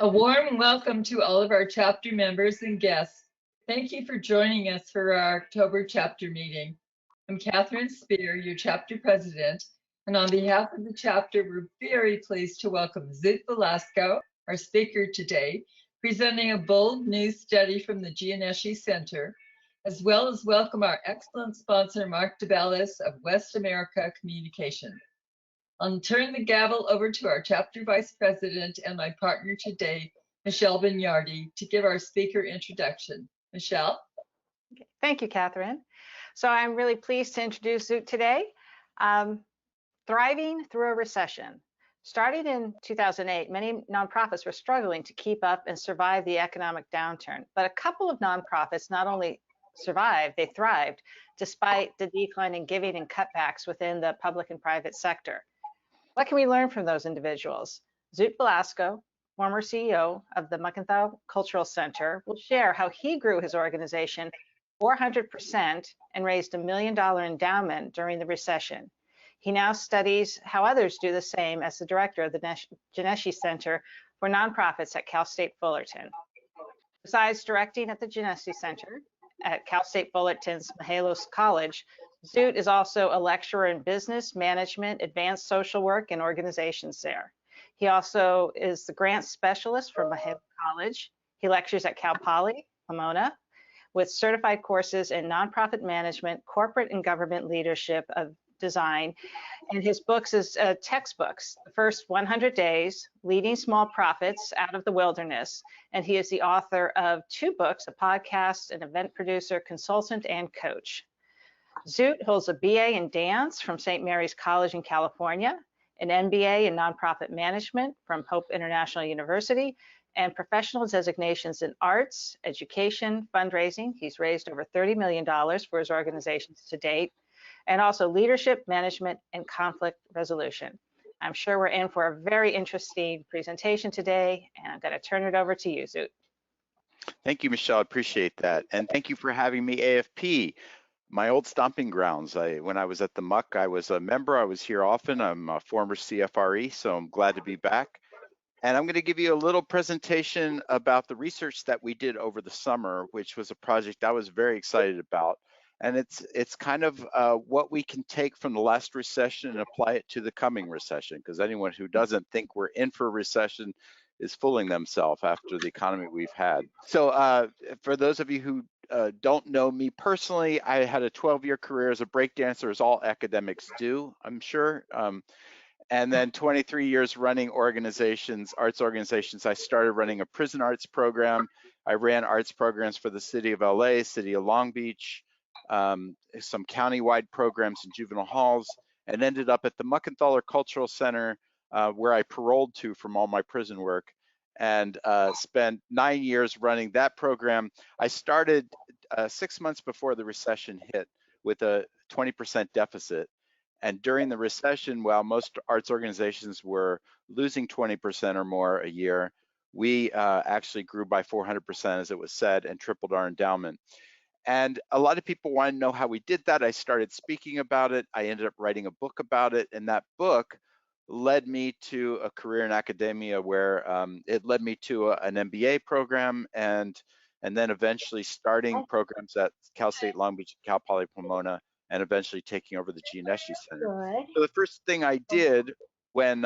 A warm welcome to all of our chapter members and guests. Thank you for joining us for our October chapter meeting. I'm Catherine Spear, your chapter president, and on behalf of the chapter, we're very pleased to welcome Zoot Velasco, our speaker today, presenting a bold new study from the Gianneschi Center, as well as welcome our excellent sponsor, Mark DeBellis of West America Communication. I'll turn the gavel over to our chapter vice president and my partner today, Michelle Vignardi, to give our speaker introduction. Michelle? Thank you, Catherine. So I'm really pleased to introduce Zoot today. Thriving through a recession. Starting in 2008, many nonprofits were struggling to keep up and survive the economic downturn. But a couple of nonprofits not only survived, they thrived despite the decline in giving and cutbacks within the public and private sector. What can we learn from those individuals? Zoot Velasco, former CEO of the Mihaylo Cultural Center, will share how he grew his organization 400% and raised $1 million endowment during the recession. He now studies how others do the same as the director of the Gianneschi Center for Nonprofits at Cal State Fullerton. Besides directing at the Gianneschi Center at Cal State Fullerton's Mihaylo College, Zoot is also a lecturer in business management, advanced social work, and organizations there. He also is the grant specialist for Mihaylo College. He lectures at Cal Poly, Pomona, with certified courses in nonprofit management, corporate and government leadership of design. And his books is textbooks, The First 100 Days, Leading Small Profits Out of the Wilderness. And he is the author of 2 books, a podcast, an event producer, consultant, and coach. Zoot holds a BA in dance from St. Mary's College in California, an MBA in nonprofit management from Hope International University, and professional designations in arts, education, fundraising. He's raised over $30 million for his organizations to date, and also leadership, management, and conflict resolution. I'm sure we're in for a very interesting presentation today, and I'm going to turn it over to you, Zoot. Thank you, Michelle. I appreciate that. And thank you for having me, AFP. My old stomping grounds. When I was at the Muck, I was a member. I was here often. I'm a former CFRE, so I'm glad to be back. And I'm going to give you a little presentation about the research that we did over the summer, which was a project I was very excited about. And it's kind of what we can take from the last recession and apply it to the coming recession, because anyone who doesn't think we're in for a recession is fooling themselves after the economy we've had. So for those of you who don't know me personally, I had a 12-year career as a breakdancer, as all academics do, I'm sure. And then 23 years running organizations, arts organizations. I started running a prison arts program. I ran arts programs for the city of LA, city of Long Beach, some countywide programs in juvenile halls, and ended up at the Muckenthaler Cultural Center, where I paroled to from all my prison work, and spent 9 years running that program. I started 6 months before the recession hit with a 20% deficit. And during the recession, while most arts organizations were losing 20% or more a year, we actually grew by 400%, as it was said, and tripled our endowment. And a lot of people want to know how we did that. I started speaking about it. I ended up writing a book about it. And that book led me to a career in academia where it led me to an MBA program and then eventually starting programs at Cal State Long Beach, Cal Poly Pomona, and eventually taking over the Gianneschi Center. So the first thing I did when,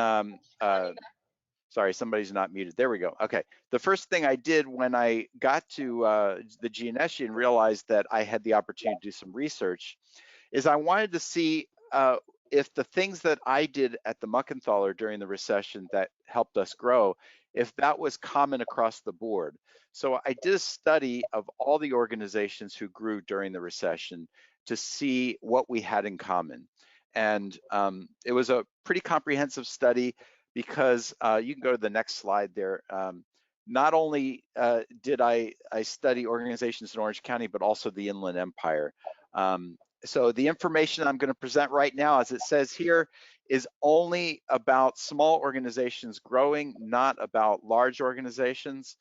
sorry, somebody's not muted. There we go. Okay. The first thing I did when I got to the Gianneschi and realized that I had the opportunity to do some research is I wanted to see if the things that I did at the Muckenthaler during the recession that helped us grow, if that was common across the board. So I did a study of all the organizations who grew during the recession to see what we had in common. And it was a pretty comprehensive study because you can go to the next slide there. Not only did I study organizations in Orange County, but also the Inland Empire. So the information I'm going to present right now, as it says here, is only about small organizations growing, not about large organizations.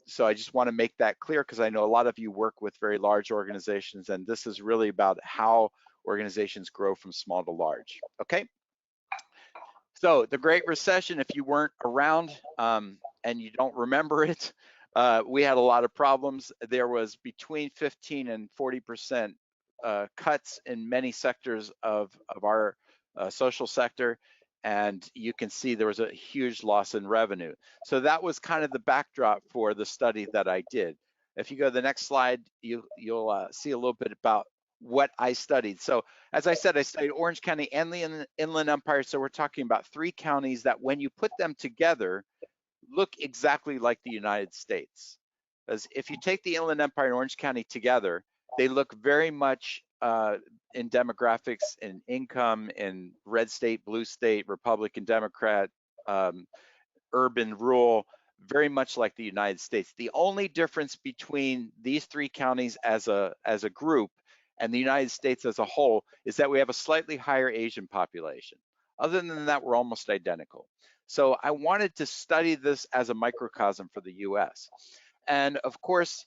So I just want to make that clear because I know a lot of you work with very large organizations, and this is really about how organizations grow from small to large. Okay. So the Great Recession, if you weren't around and you don't remember it, we had a lot of problems. There was between 15 and 40% cuts in many sectors of our social sector. And you can see there was a huge loss in revenue. So that was kind of the backdrop for the study that I did. If you go to the next slide, you'll see a little bit about what I studied. So as I said, I studied Orange County and the Inland Empire. So we're talking about 3 counties that when you put them together, look exactly like the United States. As if you take the Inland Empire and Orange County together, they look very much in demographics, in income, in red state, blue state, Republican, Democrat, urban, rural, very much like the United States. The only difference between these 3 counties as a group and the United States as a whole is that we have a slightly higher Asian population. Other than that, we're almost identical. So I wanted to study this as a microcosm for the US. And of course,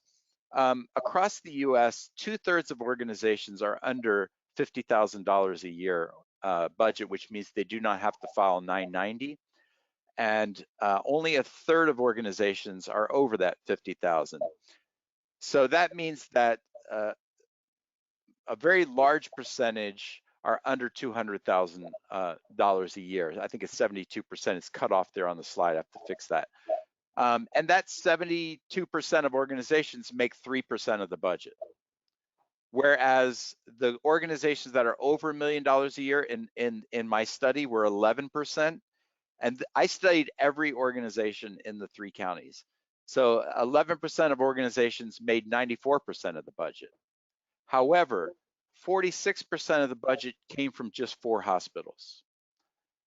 across the US, 2/3 of organizations are under $50,000 a year budget, which means they do not have to file 990. And only 1/3 of organizations are over that 50,000. So that means that a very large percentage are under $200,000 a year. I think it's 72%. It's cut off there on the slide. I have to fix that. And that 72% of organizations make 3% of the budget. Whereas the organizations that are over $1 million a year in my study were 11%. And I studied every organization in the 3 counties. So 11% of organizations made 94% of the budget. However, 46% of the budget came from just 4 hospitals.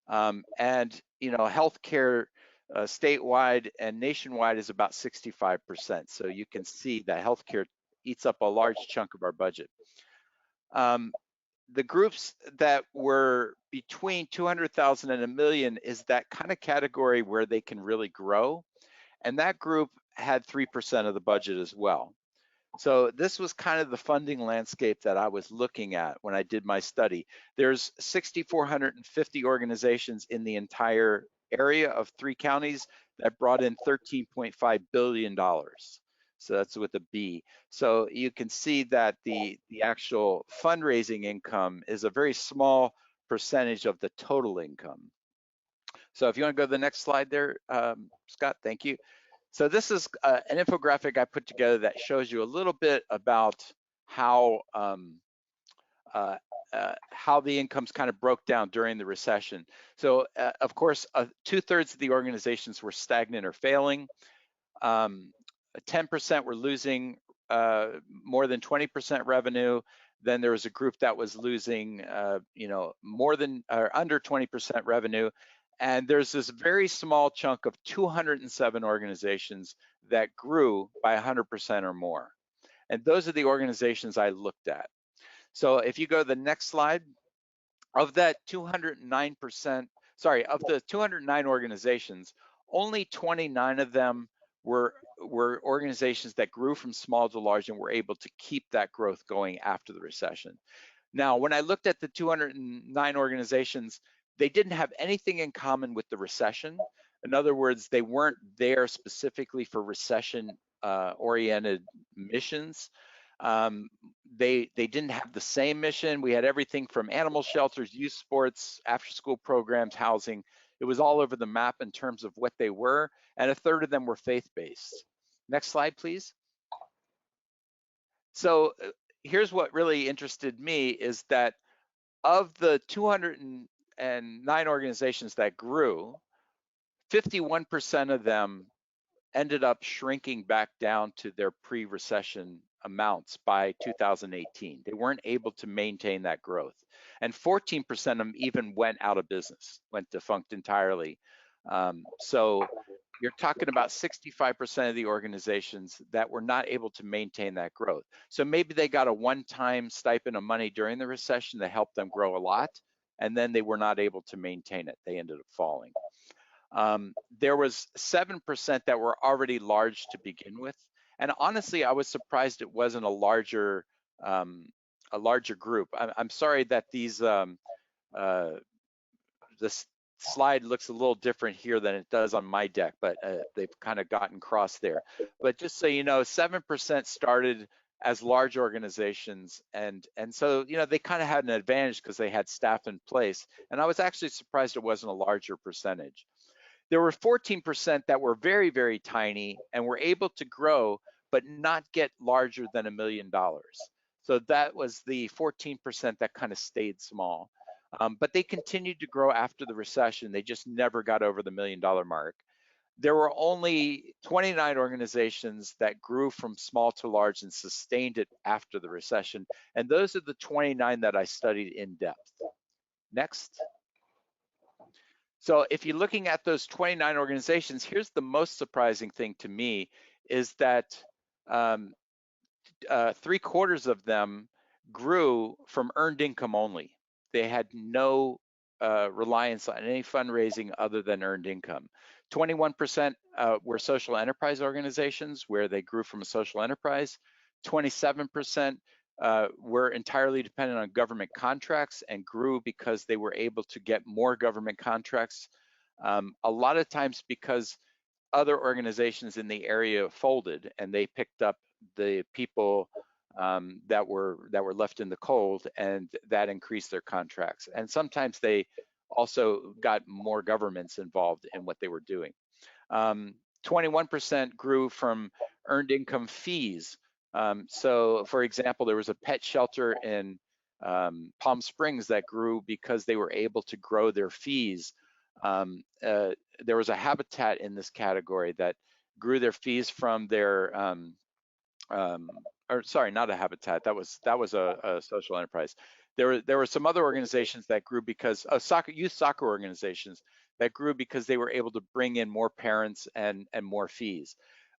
And healthcare statewide and nationwide is about 65%. So you can see that healthcare eats up a large chunk of our budget. The groups that were between 200,000 and $1 million is that kind of category where they can really grow. And that group had 3% of the budget as well. So this was kind of the funding landscape that I was looking at when I did my study. There's 6,450 organizations in the entire area of 3 counties that brought in $13.5 billion. So that's with a B. So you can see that the actual fundraising income is a very small percentage of the total income. So if you want to go to the next slide there, Scott, thank you. So this is an infographic I put together that shows you a little bit about how the incomes kind of broke down during the recession. So of course, 2/3 of the organizations were stagnant or failing. 10% were losing more than 20% revenue. Then there was a group that was losing, more than or under 20% revenue. And there's this very small chunk of 207 organizations that grew by 100% or more. And those are the organizations I looked at. So if you go to the next slide, of that 209%, of the 209 organizations, only 29 of them were organizations that grew from small to large and were able to keep that growth going after the recession. Now, when I looked at the 209 organizations, they didn't have anything in common with the recession. In other words, they weren't there specifically for recession-oriented missions. They didn't have the same mission. We had everything from animal shelters, youth sports, after-school programs, housing. It was all over the map in terms of what they were, and 1/3 of them were faith-based. Next slide, please. So here's what really interested me is that of the 209 organizations that grew, 51% of them ended up shrinking back down to their pre-recession amounts by 2018. They weren't able to maintain that growth. And 14% of them even went out of business, went defunct entirely. So you're talking about 65% of the organizations that were not able to maintain that growth. So maybe they got a one-time stipend of money during the recession that helped them grow a lot, and then they were not able to maintain it. They ended up falling. There was 7% that were already large to begin with. And honestly, I was surprised it wasn't a larger group. I'm sorry that these the slide looks a little different here than it does on my deck, but they've kind of gotten crossed there. But just so you know, 7% started as large organizations, and so they kind of had an advantage because they had staff in place. And I was actually surprised it wasn't a larger percentage. There were 14% that were very, very tiny and were able to grow, but not get larger than $1 million. So that was the 14% that kind of stayed small. But they continued to grow after the recession. They just never got over the $1 million mark. There were only 29 organizations that grew from small to large and sustained it after the recession. And those are the 29 that I studied in depth. Next. So if you're looking at those 29 organizations, here's the most surprising thing to me is that 3/4 of them grew from earned income only. They had no reliance on any fundraising other than earned income. 21% were social enterprise organizations where they grew from a social enterprise. 27% were entirely dependent on government contracts and grew because they were able to get more government contracts. A lot of times because other organizations in the area folded and they picked up the people that were left in the cold, and that increased their contracts. And sometimes they also got more governments involved in what they were doing. 21% grew from earned income fees. So for example, there was a pet shelter in Palm Springs that grew because they were able to grow their fees. There was a habitat in this category that grew their fees from their or sorry, not a habitat. That was a social enterprise. There were some other organizations that grew because youth soccer organizations that grew because they were able to bring in more parents and more fees.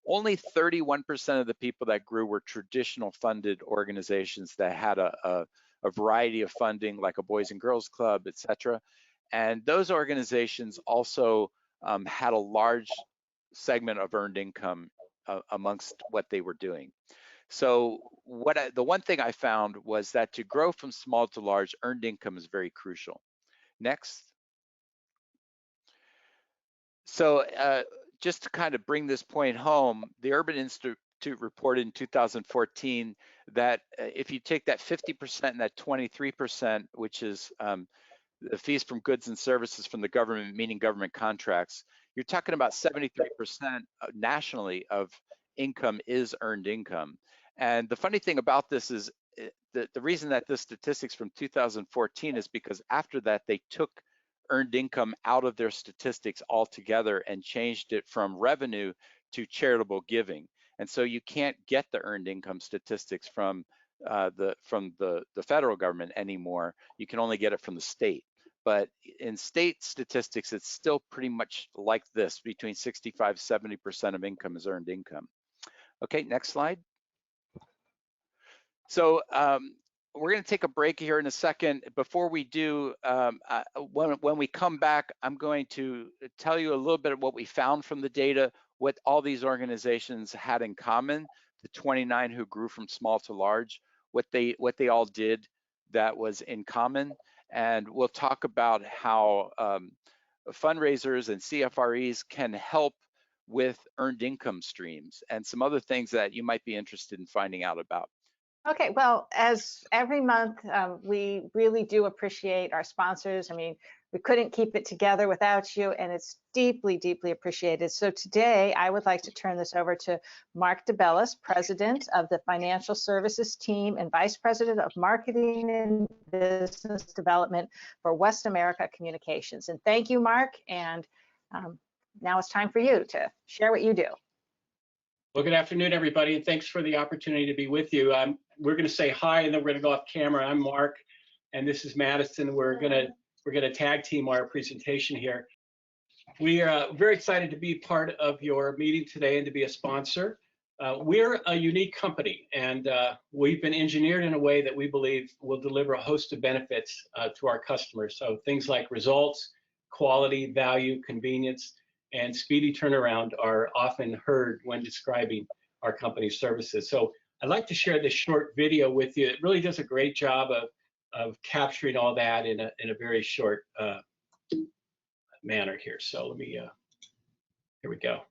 Only 31% of the people that grew were traditional funded organizations that had a variety of funding, like a Boys and Girls Club, etc. And those organizations also had a large segment of earned income amongst what they were doing. So the one thing I found was that to grow from small to large, earned income is very crucial. Next. So just to kind of bring this point home, the Urban Institute reported in 2014 that if you take that 50% and that 23%, which is the fees from goods and services from the government, meaning government contracts, you're talking about 73% nationally of income is earned income. And the funny thing about this is the reason that this statistics from 2014 is because after that they took earned income out of their statistics altogether and changed it from revenue to charitable giving. And so you can't get the earned income statistics from the federal government anymore. You can only get it from the state. But in state statistics, it's still pretty much like this: between 65–70% of income is earned income. Okay, next slide. So we're going to take a break here in a second. Before we do, when we come back, I'm going to tell you a little bit of what we found from the data, what all these organizations had in common, the 29 who grew from small to large, what they all did that was in common. And we'll talk about how fundraisers and CFREs can help with earned income streams and some other things that you might be interested in finding out about. Okay, well, as every month, we really do appreciate our sponsors. I mean, we couldn't keep it together without you, and it's deeply, deeply appreciated. So today, I would like to turn this over to Mark DeBellis, President of the Financial Services Team and Vice President of Marketing and Business Development for West America Communications. And thank you, Mark. And now it's time for you to share what you do. Well, good afternoon, everybody, and thanks for the opportunity to be with you. We're going to say hi, and then we're going to go off camera. I'm Mark, and this is Madison. We're going to tag team our presentation here. We are very excited to be part of your meeting today and to be a sponsor. We're a unique company, and we've been engineered in a way that we believe will deliver a host of benefits to our customers. So things like results, quality, value, convenience, and speedy turnaround are often heard when describing our company's services. So I'd like to share this short video with you. It really does a great job of capturing all that in a very short manner here. So let me, here we go.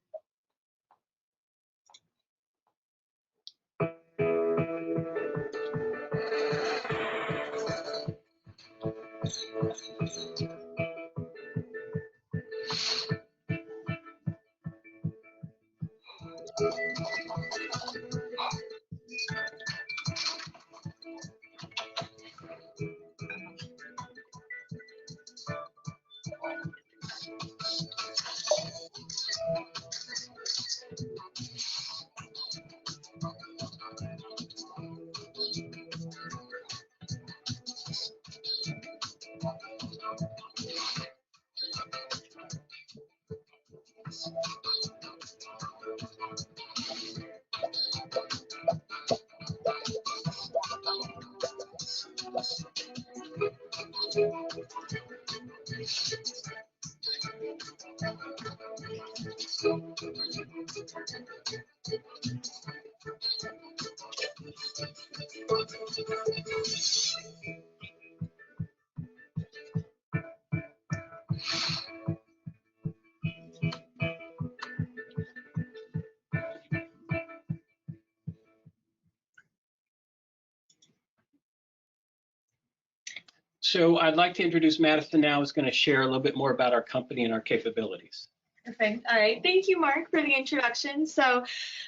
So I'd like to introduce Madison now, who's going to share a little bit more about our company and our capabilities. Perfect. All right. Thank you, Mark, for the introduction. So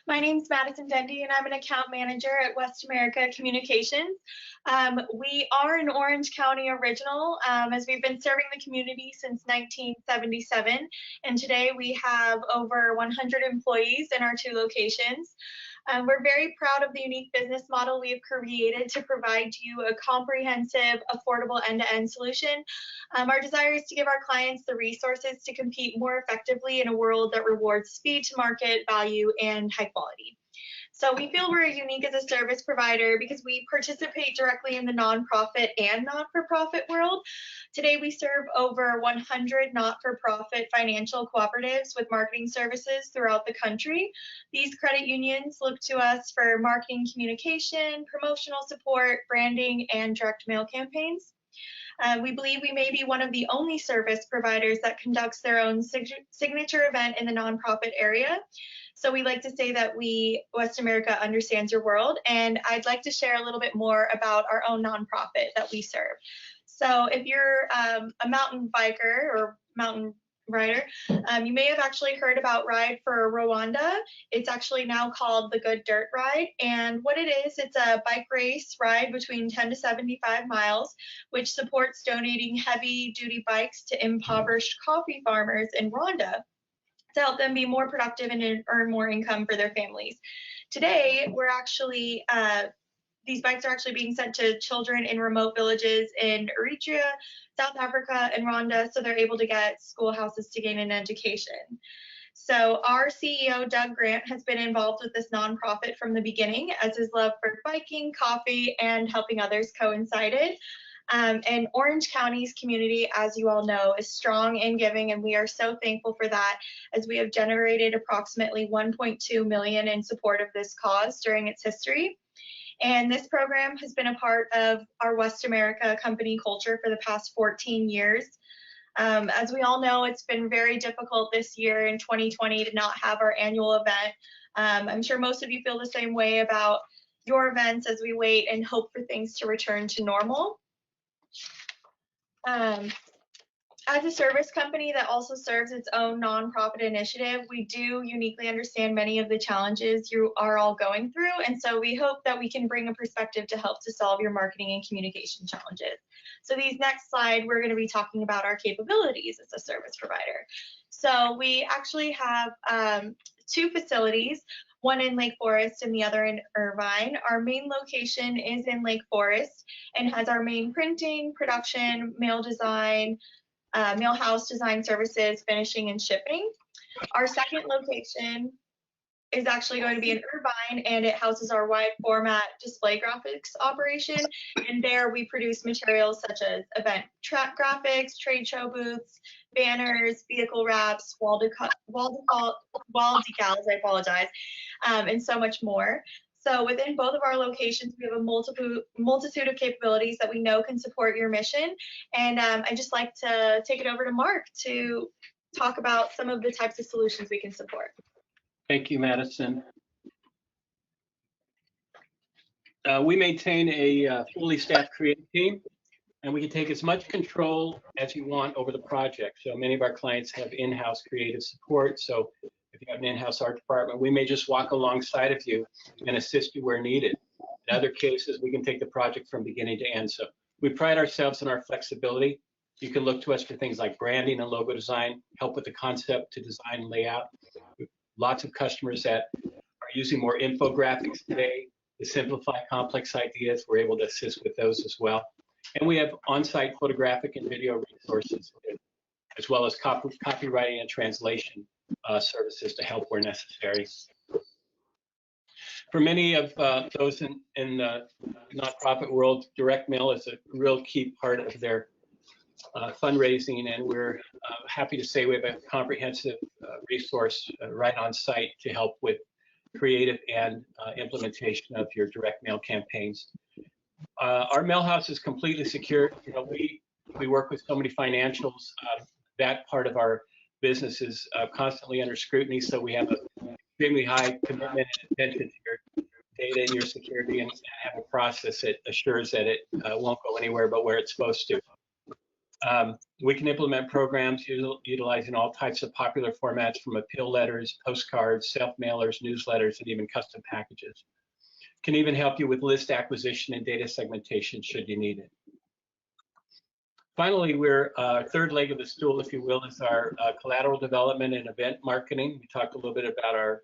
my name is Madison Dendy, and I'm an account manager at West America Communications. We are an Orange County original, as we've been serving the community since 1977. And today we have over 100 employees in our 2 locations. We're very proud of the unique business model we have created to provide you a comprehensive, affordable end-to-end solution. Our desire is to give our clients the resources to compete more effectively in a world that rewards speed to market, value, and high quality. So we feel we're unique as a service provider because we participate directly in the nonprofit and not-for-profit world. Today, we serve over 100 not-for-profit financial cooperatives with marketing services throughout the country. These credit unions look to us for marketing communication, promotional support, branding, and direct mail campaigns. We believe we may be one of the only service providers that conducts their own signature event in the nonprofit area. So we like to say that West America understands your world, and I'd like to share a little bit more about our own nonprofit that we serve. So if you're a mountain biker or mountain rider, you may have actually heard about Ride for Rwanda. It's actually now called the Good Dirt Ride, and what it is, it's a bike race ride between 10 to 75 miles, which supports donating heavy-duty bikes to impoverished coffee farmers in Rwanda to help them be more productive and earn more income for their families. Today, we're actually, these bikes are actually being sent to children in remote villages in Eritrea, South Africa, and Rwanda, so they're able to get schoolhouses to gain an education. So our CEO, Doug Grant, has been involved with this nonprofit from the beginning, as his love for biking, coffee, and helping others coincided. And Orange County's community, as you all know, is strong and giving, and we are so thankful for that, as we have generated approximately $1.2 million in support of this cause during its history. And this program has been a part of our West America company culture for the past 14 years. As we all know, it's been very difficult this year in 2020 to not have our annual event. I'm sure most of you feel the same way about your events as we wait and hope for things to return to normal. As a service company that also serves its own nonprofit initiative, we do uniquely understand many of the challenges you are all going through, and so we hope that we can bring a perspective to help to solve your marketing and communication challenges. So these next slide, we're going to be talking about our capabilities as a service provider. So we actually have 2 facilities, one in Lake Forest and the other in Irvine. Our main location is in Lake Forest and has our main printing, production, mail design, mail house design services, finishing, and shipping. Our second location is actually going to be in Irvine, and it houses our wide format display graphics operation. And there we produce materials such as event track graphics, trade show booths, banners, vehicle wraps, wall decals, I apologize, and so much more. So within both of our locations, we have a multitude of capabilities that we know can support your mission. And I'd just like to take it over to Mark to talk about some of the types of solutions we can support. Thank you, Madison. We maintain a fully staffed creative team, and we can take as much control as you want over the project. So many of our clients have in-house creative support. So if you have an in-house art department, we may just walk alongside of you and assist you where needed. In other cases, we can take the project from beginning to end. So we pride ourselves in our flexibility. You can look to us for things like branding and logo design, help with the concept to design and layout. Lots of customers that are using more infographics today to simplify complex ideas. We're able to assist with those as well. And we have on-site photographic and video resources, as well as copywriting and translation services to help where necessary. For many of those in the nonprofit world, direct mail is a real key part of their fundraising, and we're happy to say we have a comprehensive resource right on site to help with creative and implementation of your direct mail campaigns. Our mail house is completely secure. You know, we work with so many financials. That part of our business is constantly under scrutiny, so we have an extremely high commitment and attention to your data and your security, and have a process that assures that it won't go anywhere but where it's supposed to. We can implement programs utilizing all types of popular formats, from appeal letters, postcards, self-mailers, newsletters, and even custom packages. Can even help you with list acquisition and data segmentation should you need it. Finally, we're third leg of the stool, if you will, is our collateral development and event marketing. We talked a little bit about our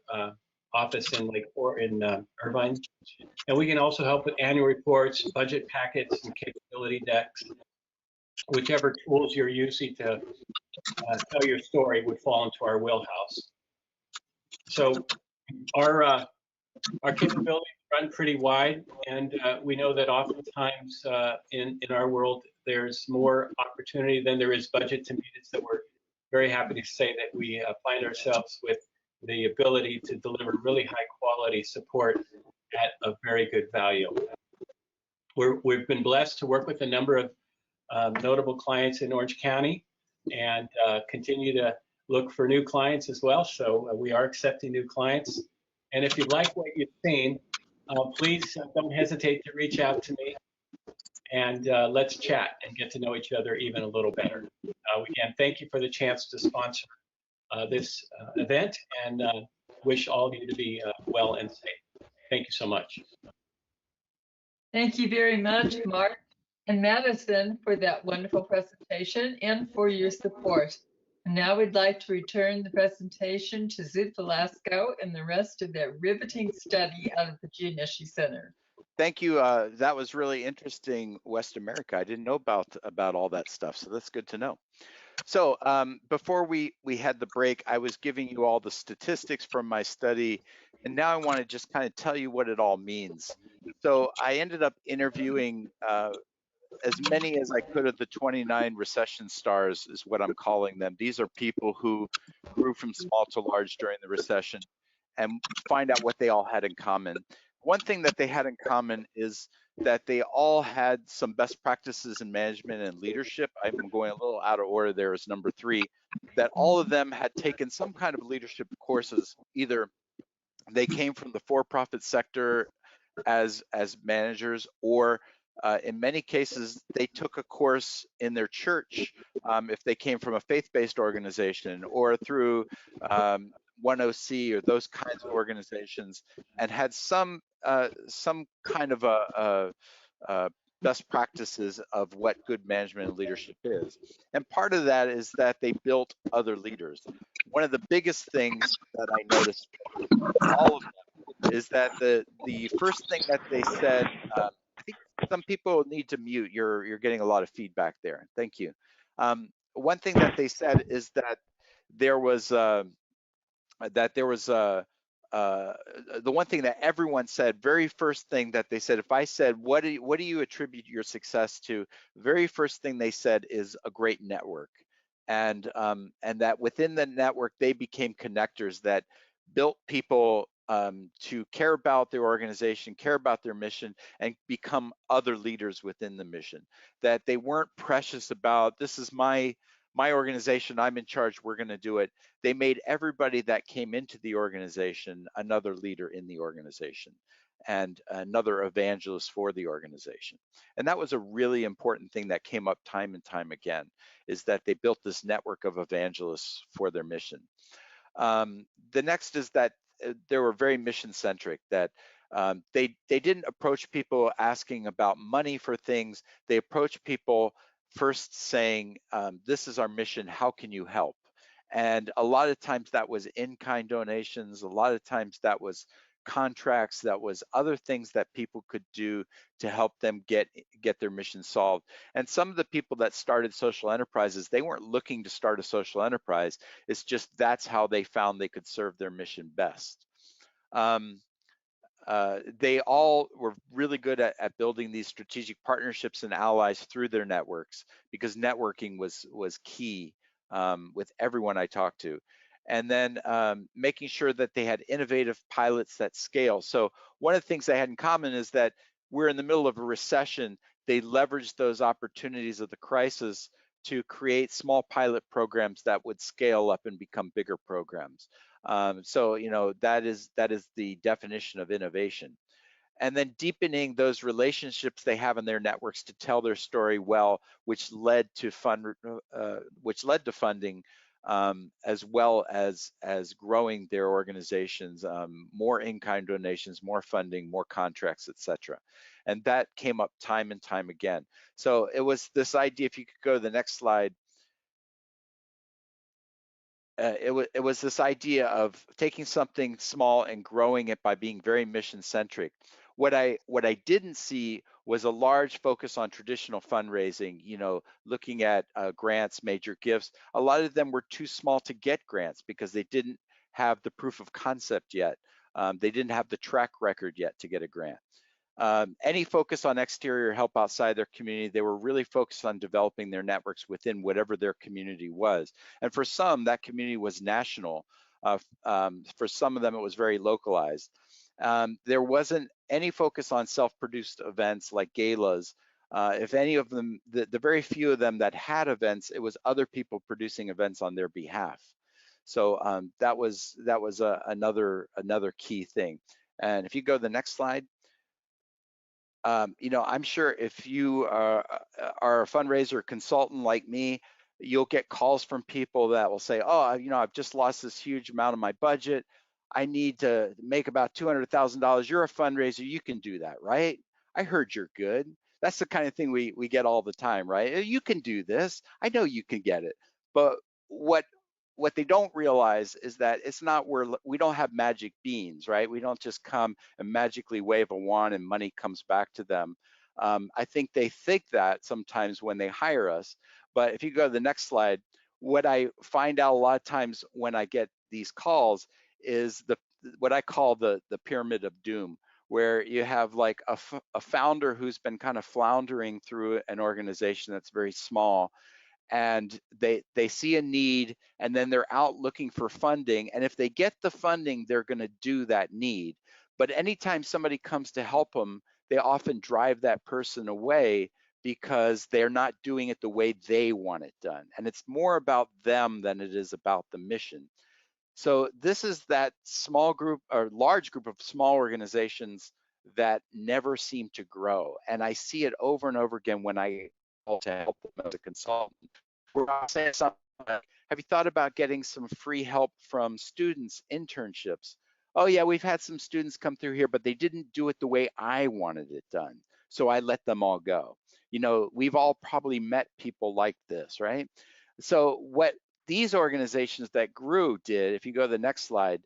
office in Irvine, and we can also help with annual reports, budget packets, and capability decks. Whichever tools you're using to tell your story would fall into our wheelhouse. So our capabilities run pretty wide, and we know that oftentimes in our world there's more opportunity than there is budget to meet it. So we're very happy to say that we find ourselves with the ability to deliver really high quality support at a very good value. We've been blessed to work with a number of notable clients in Orange County, and continue to look for new clients as well. So we are accepting new clients. And if you like what you've seen, please don't hesitate to reach out to me, and let's chat and get to know each other even a little better. Again, thank you for the chance to sponsor this event, and wish all of you to be well and safe. Thank you so much. Thank you very much, Mark and Madison, for that wonderful presentation and for your support. And now we'd like to return the presentation to Zoot, Velasco and the rest of that riveting study out of the Gianneschi Center. Thank you. That was really interesting, West America. I didn't know about all that stuff, so that's good to know. So before we had the break, I was giving you all the statistics from my study, and now I want to just kind of tell you what it all means. So I ended up interviewing as many as I could of the 29 recession stars, is what I'm calling them. These are people who grew from small to large during the recession, and find out what they all had in common. One thing that they had in common is that they all had some best practices in management and leadership. I'm going a little out of order there as number 3, that all of them had taken some kind of leadership courses. Either they came from the for-profit sector as managers, or in many cases, they took a course in their church if they came from a faith-based organization, or through 1OC or those kinds of organizations, and had some kind of a best practices of what good management and leadership is. And part of that is that they built other leaders. One of the biggest things that I noticed, all of them, is that the first thing that they said, I think some people need to mute. You're getting a lot of feedback there. Thank you. One thing that they said is that there was the one thing that everyone said, very first thing that they said, if I said, what do you attribute your success to? Very first thing they said is a great network. And that within the network, they became connectors that built people to care about their organization, care about their mission, and become other leaders within the mission. That they weren't precious about, this is my organization, I'm in charge, we're going to do it. They made everybody that came into the organization another leader in the organization and another evangelist for the organization. And that was a really important thing that came up time and time again, is that they built this network of evangelists for their mission. The next is that they were very mission centric, that they didn't approach people asking about money for things. They approached people first saying, this is our mission, how can you help? And a lot of times that was in-kind donations, a lot of times that was contracts, that was other things that people could do to help them get their mission solved. And some of the people that started social enterprises, they weren't looking to start a social enterprise. It's just that's how they found they could serve their mission best. They all were really good at building these strategic partnerships and allies through their networks, because networking was key with everyone I talked to. And then making sure that they had innovative pilots that scale. So one of the things they had in common is that we're in the middle of a recession. They leveraged those opportunities of the crisis to create small pilot programs that would scale up and become bigger programs. So, you know, that is the definition of innovation. And then deepening those relationships they have in their networks to tell their story well, which led to funding, as well as growing their organizations, more in-kind donations, more funding, more contracts, etc. And that came up time and time again. So it was this idea, if you could go to the next slide, it was this idea of taking something small and growing it by being very mission centric. What I didn't see was a large focus on traditional fundraising, you know, looking at grants, major gifts. A lot of them were too small to get grants because they didn't have the proof of concept yet. They didn't have the track record yet to get a grant. Any focus on exterior help outside their community, they were really focused on developing their networks within whatever their community was. And for some, that community was national. For some of them, it was very localized. There wasn't any focus on self-produced events like galas. If any of them, the very few of them that had events, it was other people producing events on their behalf. So that was another key thing. And if you go to the next slide. You know, I'm sure if you are a fundraiser consultant like me, you'll get calls from people that will say, oh, you know, I've just lost this huge amount of my budget. I need to make about $200,000. You're a fundraiser, you can do that, right? I heard you're good. That's the kind of thing we get all the time, right? You can do this. I know you can get it. But what they don't realize is that it's not we don't have magic beans, right? We don't just come and magically wave a wand and money comes back to them. I think they think that sometimes when they hire us, but if you go to the next slide, what I find out a lot of times when I get these calls is what I call the pyramid of doom, where you have like a founder who's been kind of floundering through an organization that's very small, and they see a need, and then they're out looking for funding, and if they get the funding, they're going to do that need. But anytime somebody comes to help them, they often drive that person away because they're not doing it the way they want it done, and it's more about them than it is about the mission. So this is that small group or large group of small organizations that never seem to grow, and I see it over and over again when I to help them as a consultant. We're saying something like, have you thought about getting some free help from students, internships? Oh yeah, we've had some students come through here, but they didn't do it the way I wanted it done, so I let them all go. You know, we've all probably met people like this, right? So what these organizations that grew did, if you go to the next slide,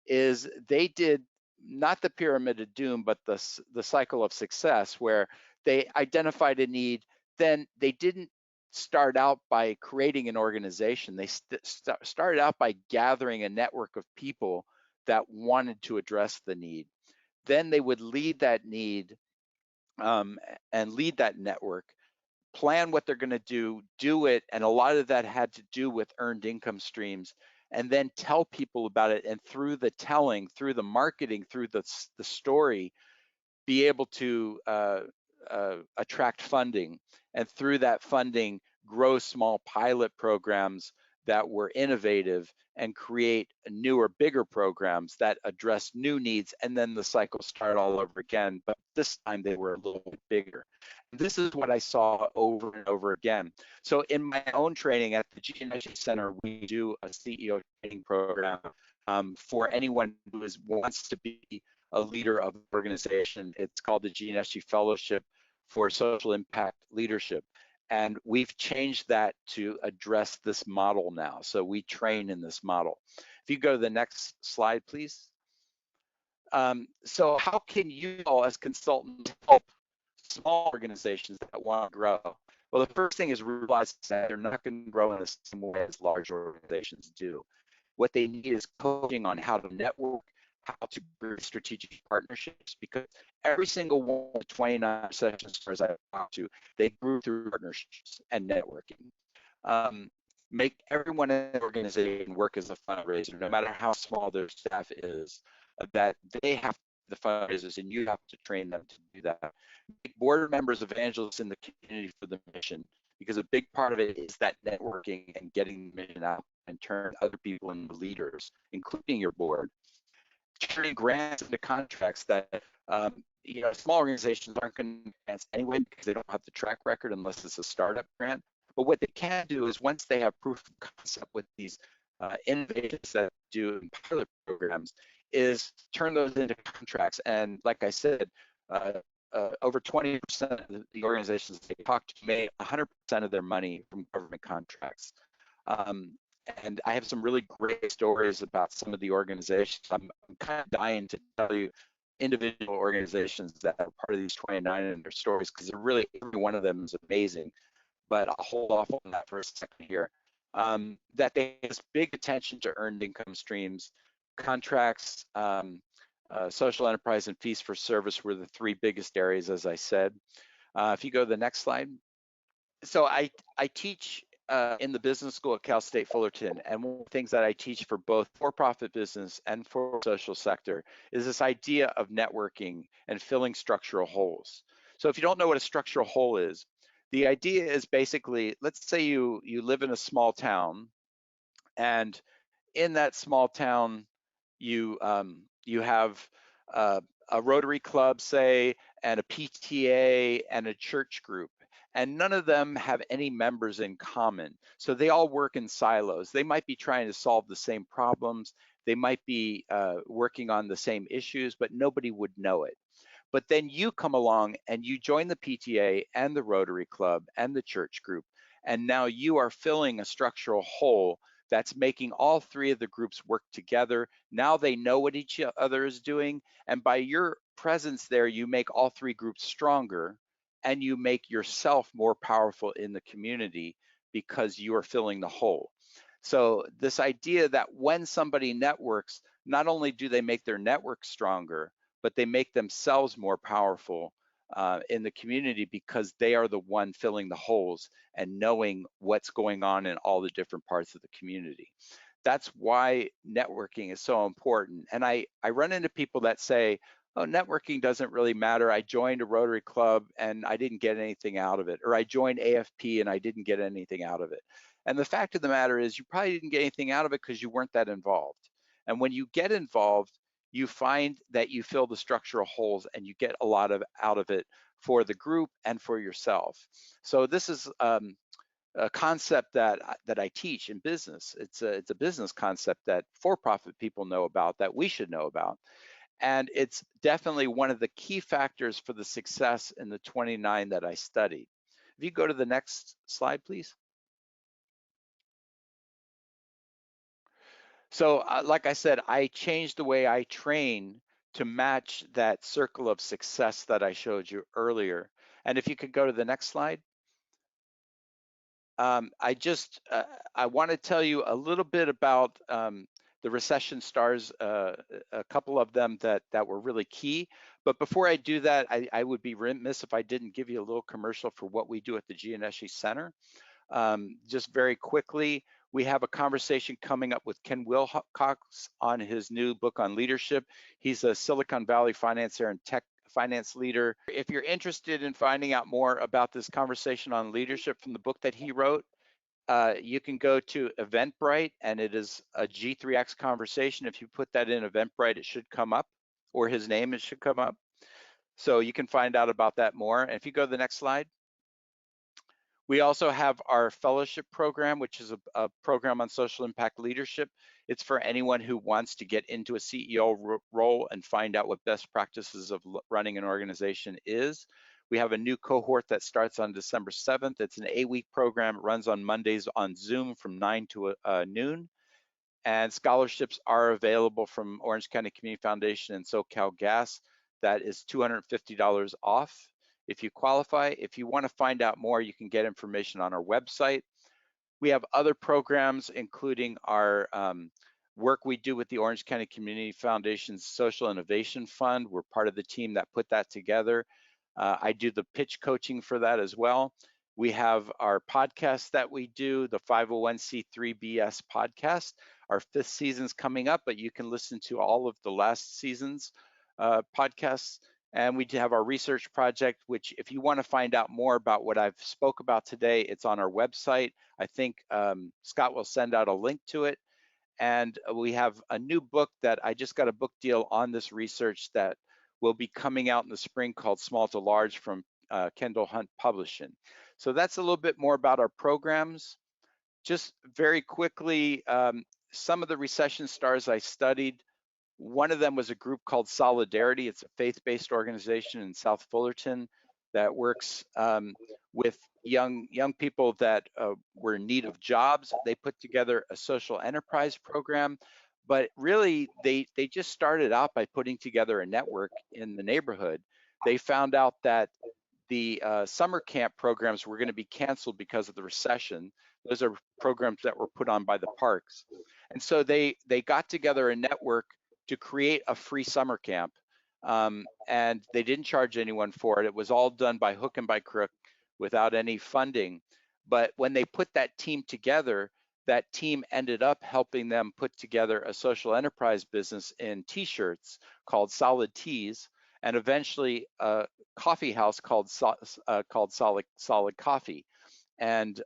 is they did not the pyramid of doom, but the cycle of success, where they identified a need. Then they didn't start out by creating an organization. They started out by gathering a network of people that wanted to address the need. Then they would lead that need and lead that network, plan what they're going to do it, and a lot of that had to do with earned income streams. and then tell people about it. And through the telling, through the marketing, through the story, be able to attract funding, and through that funding, grow small pilot programs that were innovative and create newer, bigger programs that address new needs, and then the cycle started all over again, but this time they were a little bit bigger. This is what I saw over and over again. So in my own training at the Gianneschi Center, we do a CEO training program for anyone who wants to be a leader of an organization. It's called the Gianneschi Fellowship for Social Impact Leadership. And we've changed that to address this model now. So we train in this model. If you go to the next slide, please. So how can you all as consultants help small organizations that want to grow? Well, the first thing is realize that they're not going to grow in the same way as large organizations do. What they need is coaching on how to network, how to build strategic partnerships, because every single one of the 29 recession stores I talked to, they grew through partnerships and networking. Make everyone in the organization work as a fundraiser, no matter how small their staff is, that they have the fundraisers and you have to train them to do that. Make board members evangelists in the community for the mission, because a big part of it is that networking and getting the mission out and turn other people into leaders, including your board. Turning grants into contracts that small organizations aren't going to grants anyway because they don't have the track record unless it's a startup grant. But what they can do is once they have proof of concept with these innovators that do pilot programs, is turn those into contracts. And like I said, over 20% of the organizations they talk to made 100% of their money from government contracts. And I have some really great stories about some of the organizations. I'm kind of dying to tell you individual organizations that are part of these 29 and their stories, because really every one of them is amazing. But I'll hold off on that for a second here. That they have big attention to earned income streams, contracts, social enterprise, and fees for service were the three biggest areas, as I said. If you go to the next slide. So I teach in the business school at Cal State Fullerton, and one of the things that I teach for both for-profit business and for social sector is this idea of networking and filling structural holes. So if you don't know what a structural hole is, the idea is basically, let's say you live in a small town, and in that small town, you have a Rotary Club, say, and a PTA and a church group, and none of them have any members in common. So they all work in silos. They might be trying to solve the same problems. They might be working on the same issues, but nobody would know it. But then you come along and you join the PTA and the Rotary Club and the church group, and now you are filling a structural hole that's making all three of the groups work together. Now they know what each other is doing, and by your presence there, you make all three groups stronger, and you make yourself more powerful in the community because you are filling the hole. So this idea that when somebody networks, not only do they make their network stronger, but they make themselves more powerful in the community because they are the one filling the holes and knowing what's going on in all the different parts of the community. That's why networking is so important. And I run into people that say, oh, networking doesn't really matter. I joined a Rotary Club and I didn't get anything out of it. Or I joined AFP and I didn't get anything out of it. And the fact of the matter is you probably didn't get anything out of it because you weren't that involved. And when you get involved, you find that you fill the structural holes and you get a lot out of it for the group and for yourself. So this is a concept that I teach in business. It's a business concept that for-profit people know about, that we should know about. And it's definitely one of the key factors for the success in the 29 that I studied. If you go to the next slide, please. So like I said, I changed the way I train to match that circle of success that I showed you earlier. And if you could go to the next slide. I want to tell you a little bit about the recession stars, a couple of them that were really key. But before I do that, I would be remiss if I didn't give you a little commercial for what we do at the Gianneschi Center. Just very quickly, We have a conversation coming up with Ken Wilcox on his new book on leadership. He's a Silicon Valley financier and tech finance leader. If you're interested in finding out more about this conversation on leadership from the book that he wrote, you can go to Eventbrite, and it is a G3X conversation. If you put that in Eventbrite, it should come up, or his name, it should come up. So you can find out about that more. And if you go to the next slide. We also have our fellowship program, which is a program on social impact leadership. It's for anyone who wants to get into a CEO role and find out what best practices of running an organization is. We have a new cohort that starts on December 7th. It's an 8-week program. It runs on Mondays on Zoom from 9 to noon. And scholarships are available from Orange County Community Foundation and SoCal Gas. That is $250 off if you qualify. If you want to find out more, you can get information on our website. We have other programs, including our work we do with the Orange County Community Foundation's Social Innovation Fund. We're part of the team that put that together. I do the pitch coaching for that as well. We have our podcast that we do, the 501c3 BS podcast. Our 5th season's coming up, but you can listen to all of the last season's podcasts. And we have our research project, which if you want to find out more about what I've spoke about today, it's on our website. I think Scott will send out a link to it. And we have a new book that I just got a book deal on this research that will be coming out in the spring called Small to Large from Kendall Hunt Publishing. So that's a little bit more about our programs. Just very quickly, some of the recession stars I studied, one of them was a group called Solidarity. It's a faith-based organization in South Fullerton that works with young people that were in need of jobs. They put together a social enterprise program, but really they just started out by putting together a network in the neighborhood. They found out that the summer camp programs were going to be canceled because of the recession. Those are programs that were put on by the parks. And so they got together a network to create a free summer camp. And they didn't charge anyone for it. It was all done by hook and by crook without any funding. But when they put that team together, that team ended up helping them put together a social enterprise business in t-shirts called Solid Tees, and eventually a coffee house called Solid Coffee. And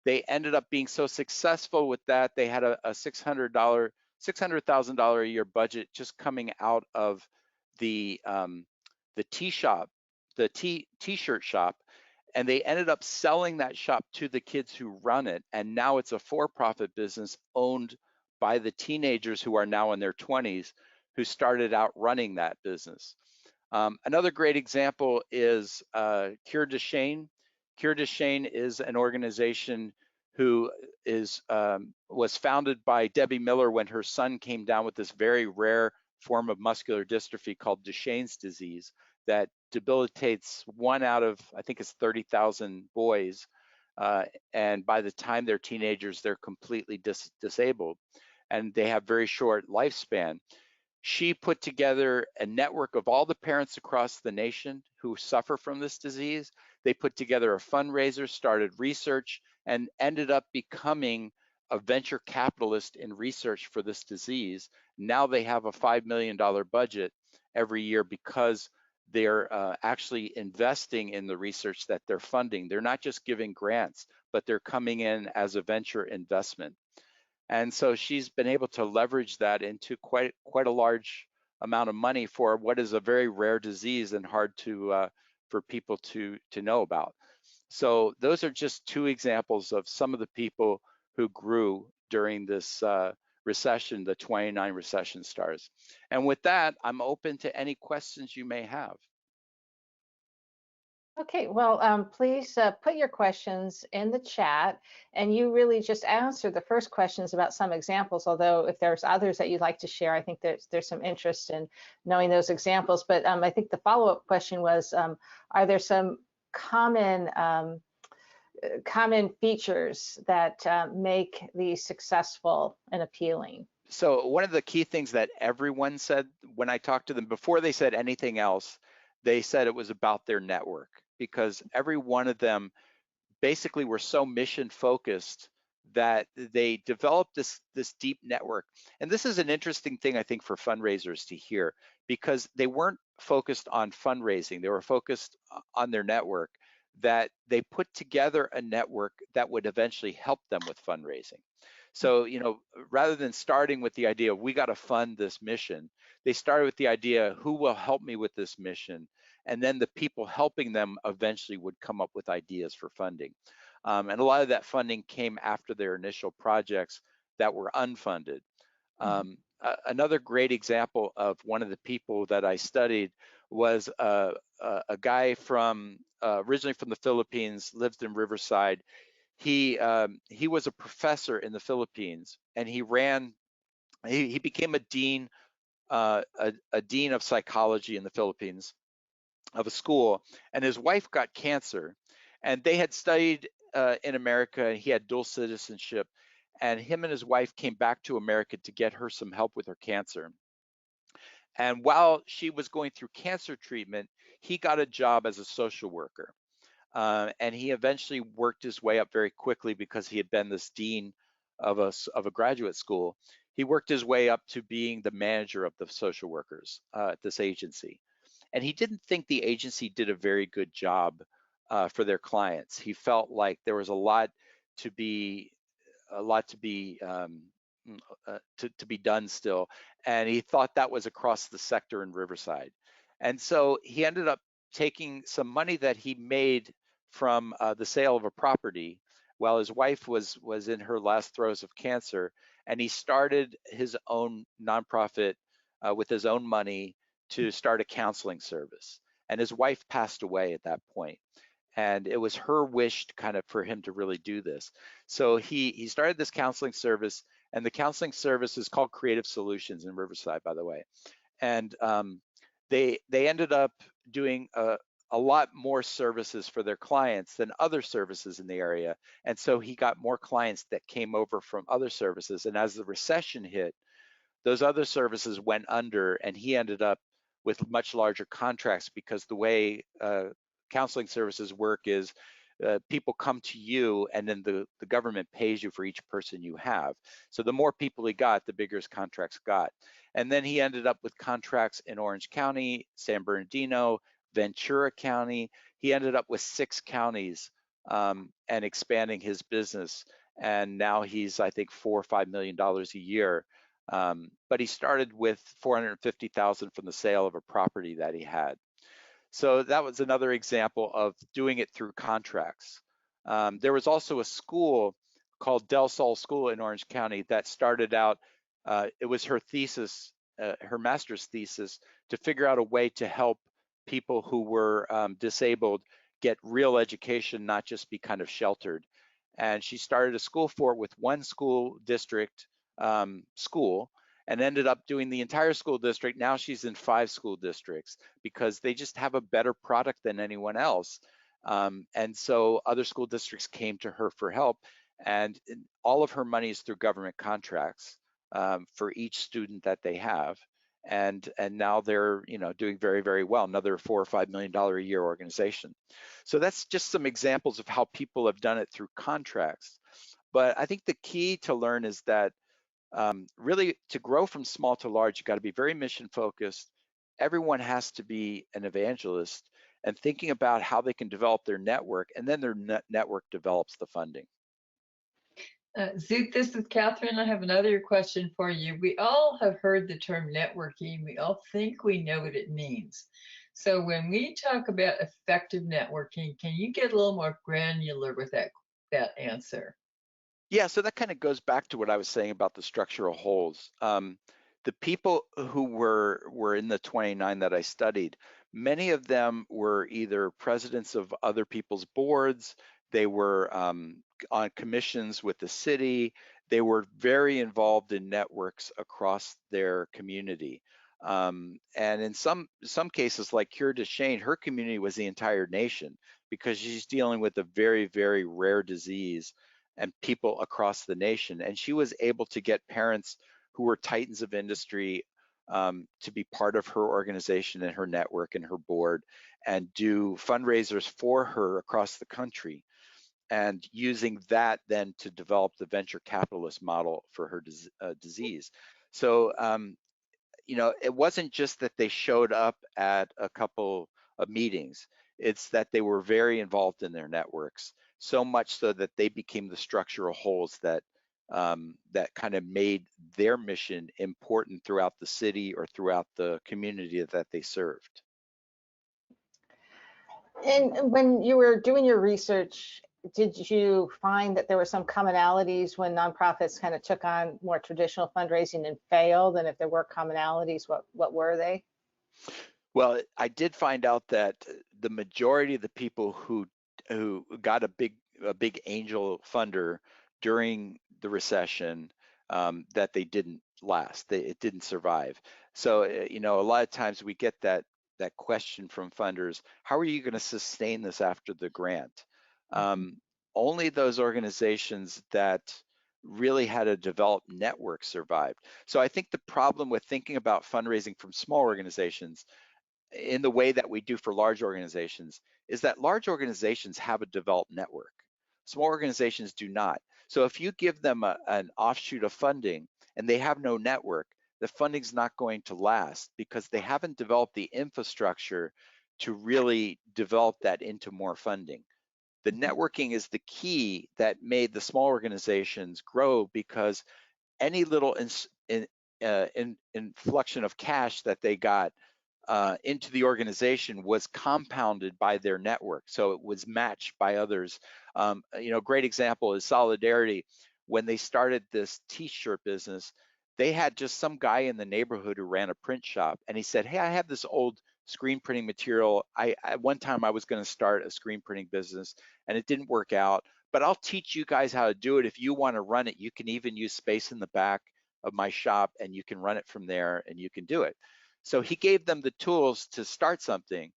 they ended up being so successful with that, they had a $600,000 a year budget just coming out of the t-shirt shop, and they ended up selling that shop to the kids who run it, and now it's a for-profit business owned by the teenagers who are now in their 20s who started out running that business. Another great example is Cure de Shane. Cure de Shane is an organization who was founded by Debbie Miller when her son came down with this very rare form of muscular dystrophy called Duchenne's disease that debilitates 1 out of, I think it's 30,000 boys. And by the time they're teenagers, they're completely disabled and they have very short lifespan. She put together a network of all the parents across the nation who suffer from this disease. They put together a fundraiser, started research, and ended up becoming a venture capitalist in research for this disease. Now they have a $5 million budget every year because they're actually investing in the research that they're funding. They're not just giving grants, but they're coming in as a venture investment. And so she's been able to leverage that into quite a large amount of money for what is a very rare disease and hard to for people to know about. So those are just 2 examples of some of the people who grew during this recession, the 29 recession stars. And with that, I'm open to any questions you may have. Okay, well, please put your questions in the chat, and you really just answered the first questions about some examples, although if there's others that you'd like to share, I think there's some interest in knowing those examples. But I think the follow-up question was, are there some common features that make these successful and appealing? So one of the key things that everyone said when I talked to them, before they said anything else, they said it was about their network, because every one of them basically were so mission focused that they developed this deep network. And this is an interesting thing, I think, for fundraisers to hear, because they weren't focused on fundraising. They were focused on their network, that they put together a network that would eventually help them with fundraising. So, rather than starting with the idea of we got to fund this mission, they started with the idea, who will help me with this mission? And then the people helping them eventually would come up with ideas for funding. And a lot of that funding came after their initial projects that were unfunded. Another great example of one of the people that I studied was a guy from originally from the Philippines, lived in Riverside. He was a professor in the Philippines, and he became a dean of psychology in the Philippines, of a school, and his wife got cancer, and they had studied in America, and he had dual citizenship, and him and his wife came back to America to get her some help with her cancer. And while she was going through cancer treatment, he got a job as a social worker. And he eventually worked his way up very quickly, because he had been this dean of a graduate school. He worked his way up to being the manager of the social workers at this agency. And he didn't think the agency did a very good job for their clients. He felt like there was a lot to be to be done still, and he thought that was across the sector in Riverside. And so he ended up taking some money that he made from the sale of a property while his wife was in her last throes of cancer, and he started his own nonprofit with his own money to start a counseling service. And his wife passed away at that point, and it was her wish kind of for him to really do this. So he started this counseling service, and the counseling service is called Creative Solutions in Riverside, by the way. And they ended up doing a lot more services for their clients than other services in the area. And so he got more clients that came over from other services. And as the recession hit, those other services went under, and he ended up with much larger contracts, because the way counseling services work is people come to you, and then the government pays you for each person you have. So the more people he got, the bigger his contracts got. And then he ended up with contracts in Orange County, San Bernardino, Ventura County. He ended up with 6 counties and expanding his business. And now he's, I think, $4 or $5 million a year. But he started with $450,000 from the sale of a property that he had. So that was another example of doing it through contracts. There was also a school called Del Sol School in Orange County that started out, it was her thesis, her master's thesis, to figure out a way to help people who were disabled get real education, not just be kind of sheltered. And she started a school for it with one school district school, and ended up doing the entire school district. Now she's in 5 school districts, because they just have a better product than anyone else. And so other school districts came to her for help, and all of her money is through government contracts for each student that they have. And now they're doing very, very well, another $4 or $5 million a year organization. So that's just some examples of how people have done it through contracts. But I think the key to learn is that really, to grow from small to large, you got to be very mission focused. Everyone has to be an evangelist and thinking about how they can develop their network, and then their network develops the funding. Zoot, this is Catherine. I have another question for you. We all have heard the term networking. We all think we know what it means. So when we talk about effective networking, can you get a little more granular with that answer? Yeah, so that kind of goes back to what I was saying about the structural holes. The people who were in the 29 that I studied, many of them were either presidents of other people's boards, they were on commissions with the city, they were very involved in networks across their community. And in some cases, like Cure de Shane, her community was the entire nation, because she's dealing with a very, very rare disease and people across the nation. And she was able to get parents who were titans of industry to be part of her organization and her network and her board, and do fundraisers for her across the country. and using that then to develop the venture capitalist model for her disease. So, you know, it wasn't just that they showed up at a couple of meetings, it's that they were very involved in their networks, so much so that they became the structural holes that that kind of made their mission important throughout the city or throughout the community that they served. And when you were doing your research, did you find that there were some commonalities when nonprofits kind of took on more traditional fundraising and failed? And if there were commonalities, what were they? Well, I did find out that the majority of the people who got a big angel funder during the recession, that they didn't last. It didn't survive. So you know, a lot of times we get that question from funders: how are you going to sustain this after the grant? Only those organizations that really had a developed network survived. So I think the problem with thinking about fundraising from small organizations in the way that we do for large organizations is that large organizations have a developed network. Small organizations do not. So if you give them an offshoot of funding and they have no network, the funding's not going to last because they haven't developed the infrastructure to really develop that into more funding. The networking is the key that made the small organizations grow, because any little inflection of cash that they got into the organization was compounded by their network. So it was matched by others. You know, great example is Solidarity. When they started this t-shirt business, they had just some guy in the neighborhood who ran a print shop, and he said, hey, I have this old screen printing material. At one time I was going to start a screen printing business and it didn't work out, but I'll teach you guys how to do it. If you want to run it, you can even use space in the back of my shop and you can run it from there and you can do it. So he gave them the tools to start something.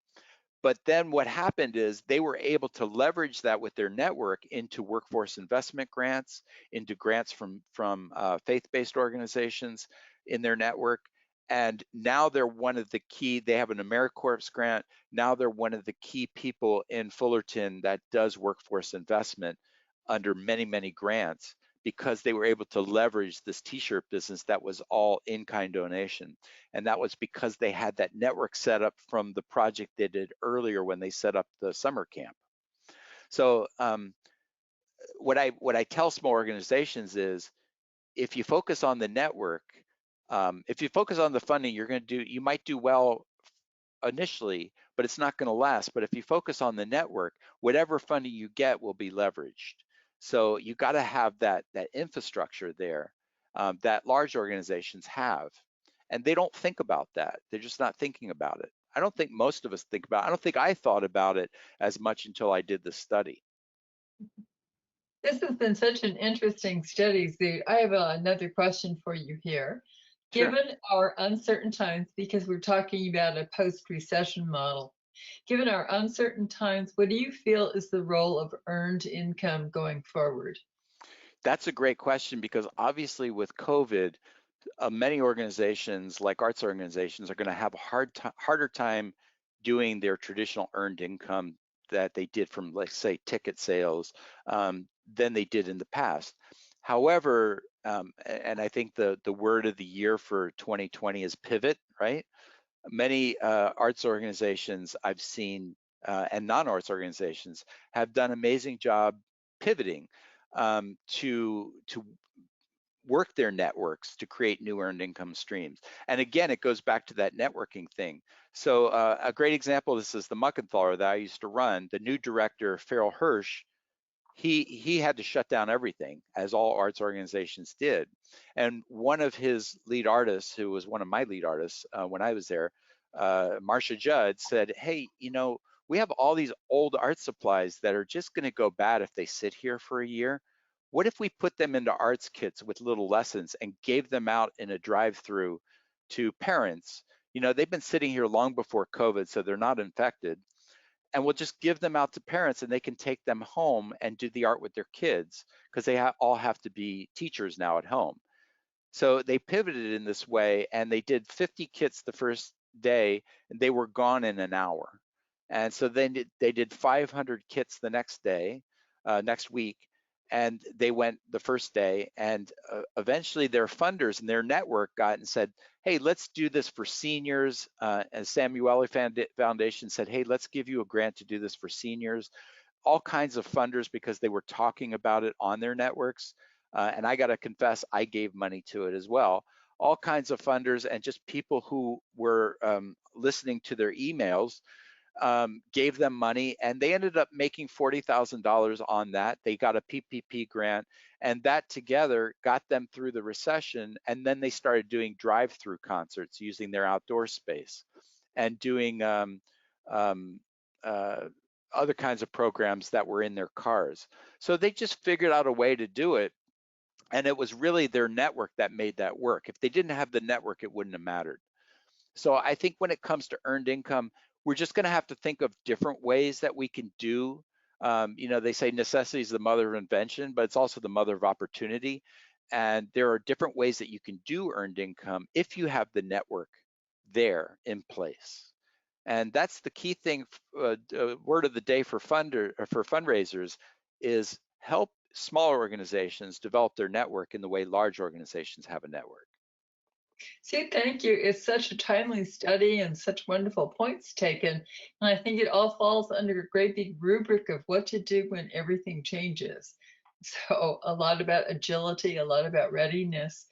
But then what happened is they were able to leverage that with their network into workforce investment grants, into grants from faith-based organizations in their network. And now they're one of the key, they have an AmeriCorps grant. Now they're one of the key people in Fullerton that does workforce investment under many, many grants, because they were able to leverage this t-shirt business that was all in-kind donation. And that was because they had that network set up from the project they did earlier when they set up the summer camp. So what I tell small organizations is, if you focus on the network, if you focus on the funding, you might do well initially, but it's not going to last. But if you focus on the network, whatever funding you get will be leveraged. So you got to have that infrastructure there that large organizations have, and they don't think about that. They're just not thinking about it. I don't think most of us think about it. I don't think I thought about it as much until I did the study. This has been such an interesting study, Zoot. I have another question for you here. Sure. Given our uncertain times, because we're talking about a post-recession model, given our uncertain times, what do you feel is the role of earned income going forward? That's a great question, because obviously with COVID, many organizations, like arts organizations, are going to have a harder time doing their traditional earned income that they did from, let's say, ticket sales than they did in the past. However, and I think the word of the year for 2020 is pivot, right? Many arts organizations I've seen and non-arts organizations have done an amazing job pivoting to work their networks to create new earned income streams. And again, it goes back to that networking thing. So a great example, this is the Muckenthaler that I used to run. The new director, Farrell Hirsch, he had to shut down everything, as all arts organizations did. And one of his lead artists, who was one of my lead artists when I was there, Marcia Judd, said, hey, you know, we have all these old art supplies that are just going to go bad if they sit here for a year. What if we put them into arts kits with little lessons and gave them out in a drive-through to parents? You know, they've been sitting here long before COVID, so they're not infected. And we'll just give them out to parents and they can take them home and do the art with their kids, because they all have to be teachers now at home. So they pivoted in this way, and they did 50 kits the first day and they were gone in an hour. And so then they did 500 kits the next day. next week. And they went the first day, and eventually their funders and their network got and said, hey, let's do this for seniors. And Samueli Foundation said, hey, let's give you a grant to do this for seniors. All kinds of funders, because they were talking about it on their networks. And I got to confess, I gave money to it as well. All kinds of funders and just people who were listening to their emails gave them money, and they ended up making $40,000 on that. They got a PPP grant, and that together got them through the recession. And then they started doing drive-through concerts using their outdoor space and doing other kinds of programs that were in their cars. So they just figured out a way to do it. And it was really their network that made that work. If they didn't have the network, it wouldn't have mattered. So I think when it comes to earned income, we're just going to have to think of different ways that we can do. You know, they say necessity is the mother of invention, but it's also the mother of opportunity. And there are different ways that you can do earned income if you have the network there in place. And that's the key thing. Word of the day for fundraisers is help smaller organizations develop their network in the way large organizations have a network. See, thank you. It's such a timely study and such wonderful points taken. And I think it all falls under a great big rubric of what to do when everything changes. So a lot about agility, a lot about readiness.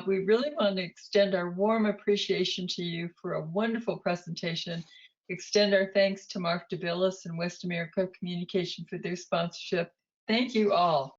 We really want to extend our warm appreciation to you for a wonderful presentation. Extend our thanks to Mark DeBillis and West America Communication for their sponsorship. Thank you all.